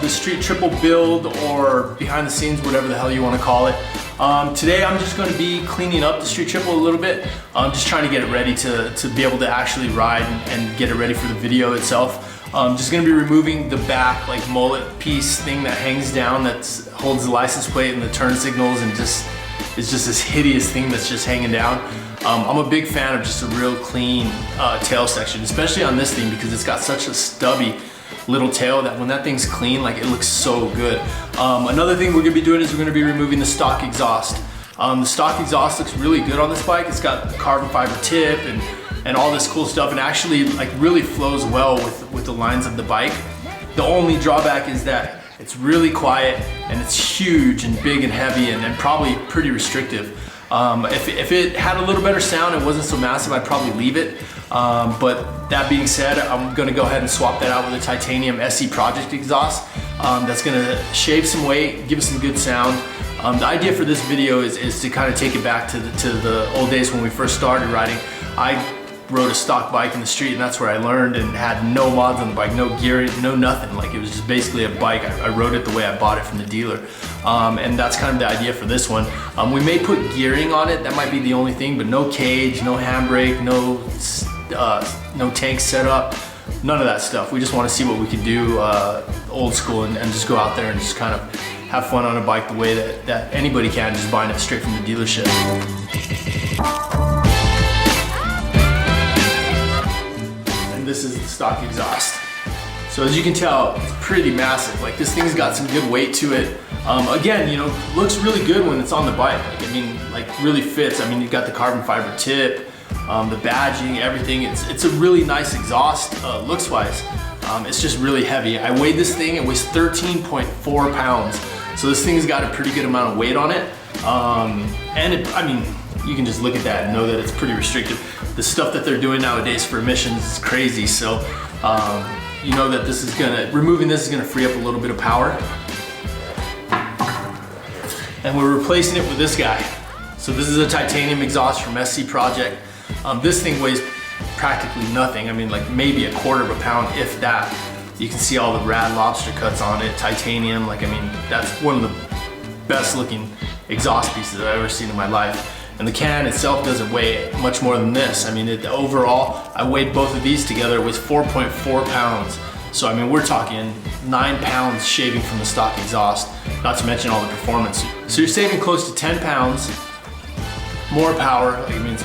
the street triple build, or behind the scenes, whatever the hell you want to call it. Today I'm just going to be cleaning up the street triple a little bit. I'm just trying to get it ready to be able to actually ride and get it ready for the video itself. Just going to be removing the back like mullet piece thing that hangs down, that holds the license plate and the turn signals, and it's just this hideous thing that's just hanging down. I'm a big fan of just a real clean tail section, especially on this thing, because it's got such a stubby little tail that when that thing's clean, like, it looks so good. Another thing we're gonna be doing is we're gonna be removing the stock exhaust. The stock exhaust looks really good on this bike. It's got carbon fiber tip and all this cool stuff, and actually like really flows well with the lines of the bike. The only drawback is that it's really quiet and it's huge and big and heavy and probably pretty restrictive. If it had a little better sound, it wasn't so massive, I'd probably leave it. But that being said, I'm gonna go ahead and swap that out with a titanium SE Project exhaust. That's gonna shave some weight, give us some good sound. The idea for this video is to kind of take it back to the old days when we first started riding. I rode a stock bike in the street, and that's where I learned, and had no mods on the bike, no gear, no nothing. Like, it was just basically a bike. I rode it the way I bought it from the dealer. And that's kind of the idea for this one. We may put gearing on it, that might be the only thing, but no cage, no handbrake, no tank setup, none of that stuff. We just want to see what we can do old school and just go out there and just kind of have fun on a bike the way that anybody can, just buying it straight from the dealership. This is the stock exhaust. So as you can tell, it's pretty massive. Like, this thing's got some good weight to it. Again, you know, looks really good when it's on the bike. Like, I mean, like, really fits. I mean, you've got the carbon fiber tip, the badging, everything. It's a really nice exhaust, looks wise. It's just really heavy. I weighed this thing, it weighs 13.4 pounds. So this thing's got a pretty good amount of weight on it. I mean, you can just look at that and know that it's pretty restrictive. The stuff that they're doing nowadays for emissions is crazy. So you know that removing this is gonna free up a little bit of power. And we're replacing it with this guy. So this is a titanium exhaust from SC Project. This thing weighs practically nothing. I mean, like, maybe a quarter of a pound, if that. You can see all the rad lobster cuts on it, titanium. Like, I mean, that's one of the best looking exhaust pieces I've ever seen in my life. And the can itself doesn't weigh much more than this. I mean, overall, I weighed both of these together, it was 4.4 pounds. So I mean, we're talking 9 pounds shaving from the stock exhaust, not to mention all the performance. So you're saving close to 10 pounds, more power. Like, I mean, it's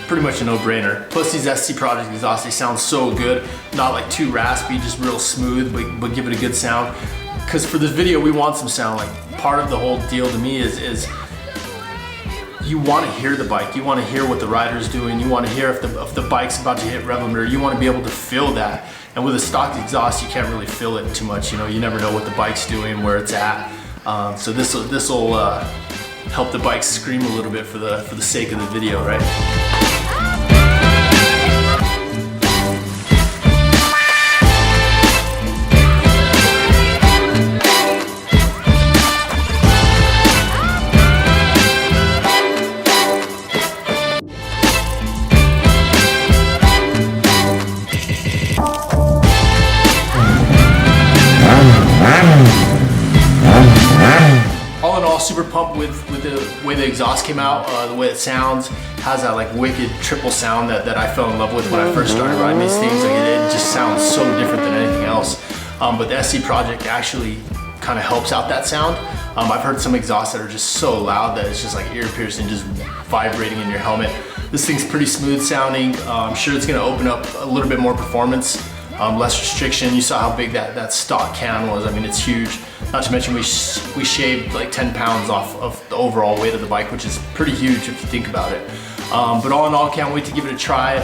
pretty much a no-brainer. Plus these SC Project exhausts, they sound so good. Not like too raspy, just real smooth, but give it a good sound. Because for this video, we want some sound. Like, part of the whole deal to me is you want to hear the bike, you want to hear what the rider's doing, you want to hear if the bike's about to hit rev limiter, you want to be able to feel that. And with a stock exhaust, you can't really feel it too much. You know, you never know what the bike's doing, where it's at. So this will help the bike scream a little bit for the sake of the video, right? All in all, super pumped with the way the exhaust came out, the way it sounds. Has that like wicked triple sound that I fell in love with when I first started riding these things. Like, it just sounds so different than anything else. But the SC Project actually kind of helps out that sound. I've heard some exhausts that are just so loud that it's just like ear piercing, just vibrating in your helmet. This thing's pretty smooth sounding. I'm sure it's gonna open up a little bit more performance, less restriction. You saw how big that stock can was. I mean, it's huge. Not to mention we shaved like 10 pounds off of the overall weight of the bike, which is pretty huge if you think about it. But all in all, can't wait to give it a try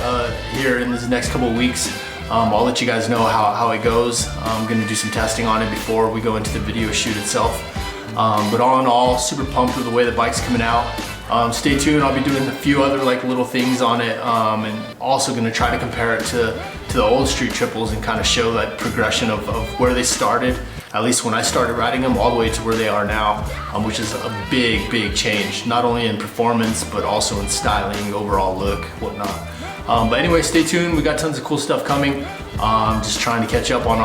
here in this next couple of weeks. I'll let you guys know how it goes. I'm gonna do some testing on it before we go into the video shoot itself. But all in all, super pumped with the way the bike's coming out. Stay tuned, I'll be doing a few other like little things on it, and also gonna try to compare it to the old street triples and kind of show that progression of where they started at least when I started riding them, all the way to where they are now, which is a big change, not only in performance, but also in styling, overall look, whatnot. But anyway, stay tuned. We got tons of cool stuff coming. Just trying to catch up on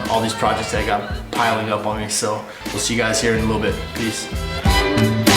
all these projects that I got piling up on me. So we'll see you guys here in a little bit. Peace.